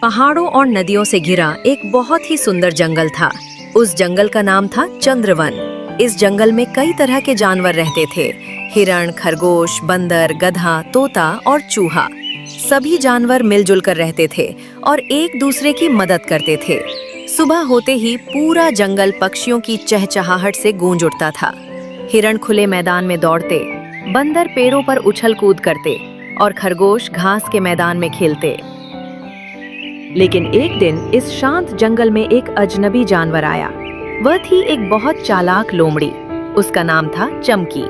पहाड़ों और नदियों से घिरा एक बहुत ही सुंदर जंगल था। उस जंगल का नाम था चंद्रवन। इस जंगल में कई तरह के जानवर रहते थे। हिरण, खरगोश, बंदर, गधा, तोता और चूहा। सभी जानवर मिलजुल कर रहते थे और एक दूसरे की मदद करते थे। सुबह होते ही पूरा जंगल पक्षियों की चहचहाहट से गूंज उठता था। हिरण खुले मैदान में दौड़ते, बंदर पेड़ों पर उछल कूद करते और खरगोश घास के मैदान में खेलते। लेकिन एक दिन इस शांत जंगल में एक अजनबी जानवर आया। वह थी एक बहुत चालाक लोमड़ी। उसका नाम था चमकी।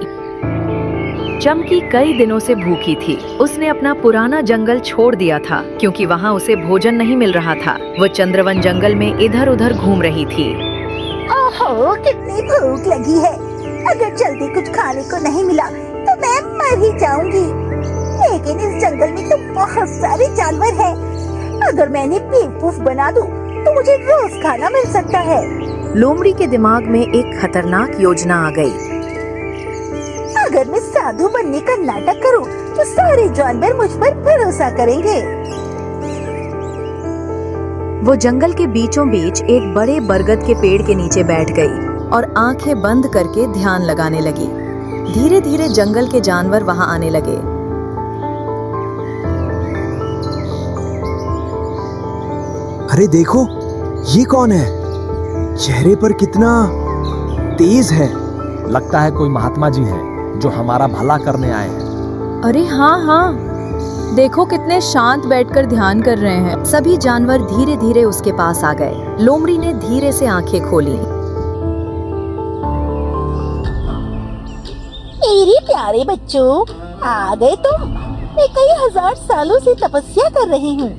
चमकी कई दिनों से भूखी थी। उसने अपना पुराना जंगल छोड़ दिया था क्योंकि वहाँ उसे भोजन नहीं मिल रहा था। वो चंद्रवन जंगल में इधर उधर घूम रही थी। ओहो, कितनी भूख लगी है। अगर जल्दी कुछ खाने को नहीं मिला तो मैं मर ही जाऊंगी। लेकिन इस जंगल में तो बहुत सारे जानवर हैं। अगर मैं इन्हें बेवकूफ बना दूं तो मुझे रोज खाना मिल सकता है। लोमड़ी के दिमाग में एक खतरनाक योजना आ गई। अगर मैं साधु बनने का नाटक करूं तो सारे जानवर मुझ पर भरोसा करेंगे। वो जंगल के बीचों बीच एक बड़े बरगद के पेड़ के नीचे बैठ गई और आंखें बंद करके ध्यान लगाने लगी। धीरे धीरे जंगल के जानवर वहां आने लगे। अरे देखो, ये कौन है? चेहरे पर कितना तेज है। लगता है कोई महात्मा जी हैं जो हमारा भला करने आए हैं। अरे हाँ, देखो कितने शांत बैठकर ध्यान कर रहे हैं। सभी जानवर धीरे धीरे उसके पास आ गए। लोमड़ी ने धीरे से आंखें खोली। मेरे प्यारे बच्चों, आ गए तुम। मैं कई हजार सालों से तपस्या कर रही हूँ।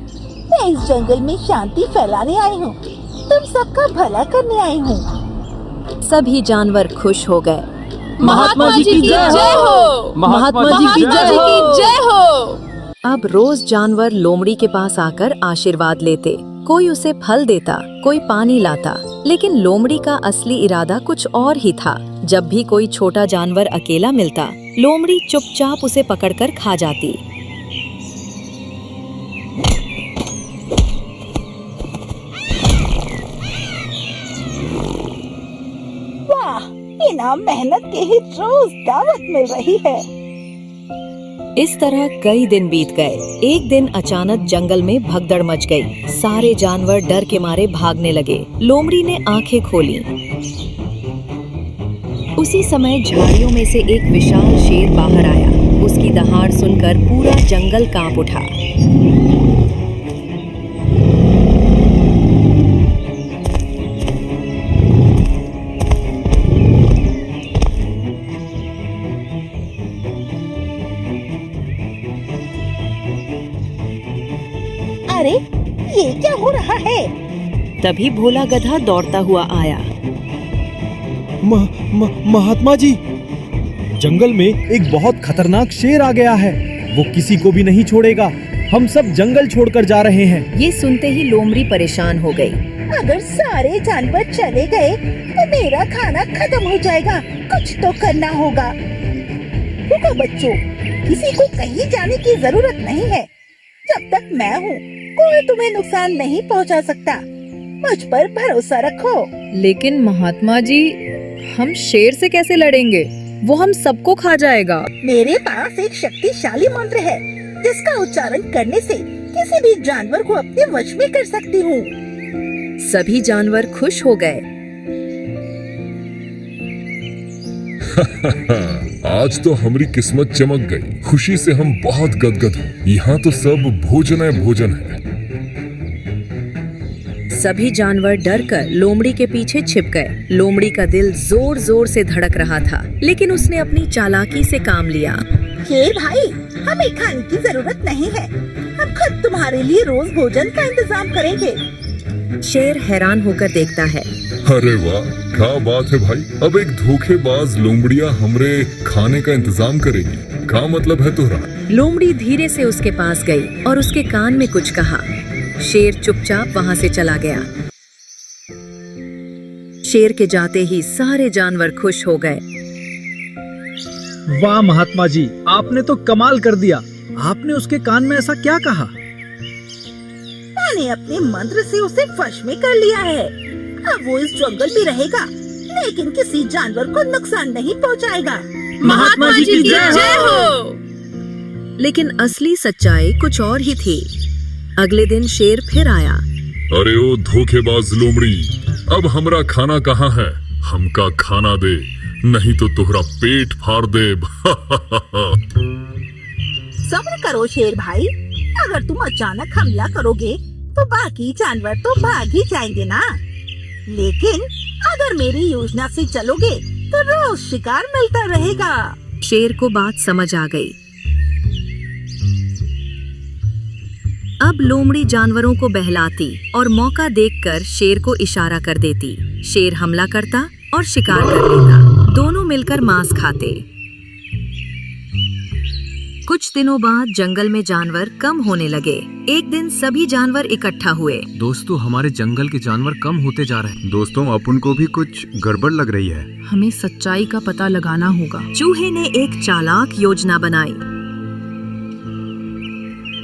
मैं इस जंगल में शांति फैलाने आई हूँ। तुम सबका भला करने आई हूँ। सभी जानवर खुश हो गए। महात्मा जी की जय हो। महात्मा जी की जय हो। अब रोज जानवर लोमड़ी के पास आकर आशीर्वाद लेते। कोई उसे फल देता, कोई पानी लाता। लेकिन लोमड़ी का असली इरादा कुछ और ही था। जब भी कोई छोटा जानवर अकेला मिलता, लोमड़ी चुपचाप उसे पकड़कर खा जाती। वाह, बिना मेहनत के ही रोज दावत मिल रही है। इस तरह कई दिन बीत गए। एक दिन अचानक जंगल में भगदड़ मच गई। सारे जानवर डर के मारे भागने लगे। लोमड़ी ने आंखें खोली। उसी समय झाड़ियों में से एक विशाल शेर बाहर आया। उसकी दहाड़ सुनकर पूरा जंगल कांप उठा। अरे, ये क्या हो रहा है? तभी भोला गधा दौड़ता हुआ आया। महात्मा जी, जंगल में एक बहुत खतरनाक शेर आ गया है। वो किसी को भी नहीं छोड़ेगा। हम सब जंगल छोड़कर जा रहे हैं। ये सुनते ही लोमड़ी परेशान हो गई। अगर सारे जानवर चले गए तो मेरा खाना खत्म हो जाएगा। कुछ तो करना होगा। रुको बच्चों, किसी को कहीं जाने की जरूरत नहीं है। जब तक मैं हूँ, कोई तुम्हें नुकसान नहीं पहुँचा सकता। मुझ पर भरोसा रखो। लेकिन महात्मा जी, हम शेर से कैसे लड़ेंगे? वो हम सबको खा जाएगा। मेरे पास एक शक्तिशाली मंत्र है जिसका उच्चारण करने से किसी भी जानवर को अपने वश में कर सकती हूँ। सभी जानवर खुश हो गए। आज तो हमारी किस्मत चमक गई। खुशी से हम बहुत गदगद हैं। यहाँ तो सब भोजन है, भोजन है। सभी जानवर डरकर लोमड़ी के पीछे छिप गए। लोमड़ी का दिल जोर जोर से धड़क रहा था, लेकिन उसने अपनी चालाकी से काम लिया। शेर भाई, हमें खाने की जरूरत नहीं है। हम खुद तुम्हारे लिए रोज भोजन का इंतजाम करेंगे। शेर हैरान होकर देखता है। अरे वाह, क्या बात है भाई। अब एक धोखेबाज लोमड़िया हमरे खाने का इंतजाम करेगी। क्या मतलब है तुहरा? लोमड़ी धीरे से उसके पास गई और उसके कान में कुछ कहा। शेर चुपचाप वहां से चला गया। शेर के जाते ही सारे जानवर खुश हो गए। वाह महात्मा जी, आपने तो कमाल कर दिया। आपने उसके कान में ऐसा क्या कहा? मैंने अपने मंत्र से उसे वश में कर लिया है। अब वो इस जंगल में रहेगा, लेकिन किसी जानवर को नुकसान नहीं पहुंचाएगा। महात्मा जी की जय हो। लेकिन असली सच्चाई कुछ और ही थी। अगले दिन शेर फिर आया। अरे ओ धोखेबाज लोमड़ी, अब हमरा खाना कहाँ है? हमका खाना दे, नहीं तो तुहरा पेट फाड़ दे। सब्र करो शेर भाई, अगर तुम अचानक हमला करोगे तो बाकी जानवर तो भाग ही जाएंगे ना। लेकिन अगर मेरी योजना से चलोगे तो रोज शिकार मिलता रहेगा। शेर को बात समझ आ गई। अब लोमड़ी जानवरों को बहलाती और मौका देखकर शेर को इशारा कर देती। शेर हमला करता और शिकार कर लेता। दोनों मिलकर मांस खाते। कुछ दिनों बाद जंगल में जानवर कम होने लगे। एक दिन सभी जानवर इकट्ठा हुए। दोस्तों, हमारे जंगल के जानवर कम होते जा रहे हैं। दोस्तों, अपन को भी कुछ गड़बड़ लग रही है। हमें सच्चाई का पता लगाना होगा। चूहे ने एक चालाक योजना बनाई।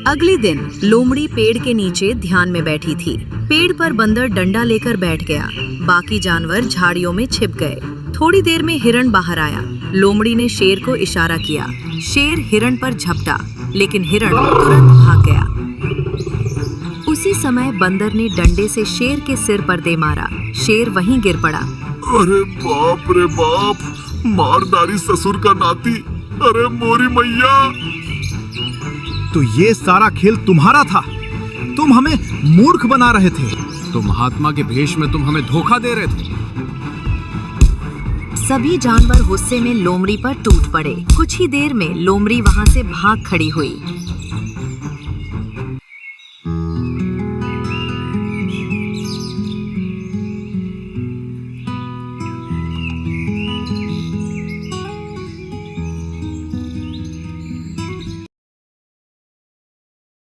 अगले दिन लोमड़ी पेड़ के नीचे ध्यान में बैठी थी। पेड़ पर बंदर डंडा लेकर बैठ गया। बाकी जानवर झाड़ियों में छिप गए। थोड़ी देर में हिरण बाहर आया। लोमड़ी ने शेर को इशारा किया। शेर हिरण पर झपटा, लेकिन हिरण तुरंत भाग गया। उसी समय बंदर ने डंडे से शेर के सिर पर दे मारा। शेर वहीं गिर पड़ा। अरे बाप रे बाप, मारदारी ससुर का नाती, अरे मोरी मैया। तो ये सारा खेल तुम्हारा था। तुम हमें मूर्ख बना रहे थे। तो महात्मा के भेष में तुम हमें धोखा दे रहे थे। सभी जानवर गुस्से में लोमड़ी पर टूट पड़े। कुछ ही देर में लोमड़ी वहां से भाग खड़ी हुई।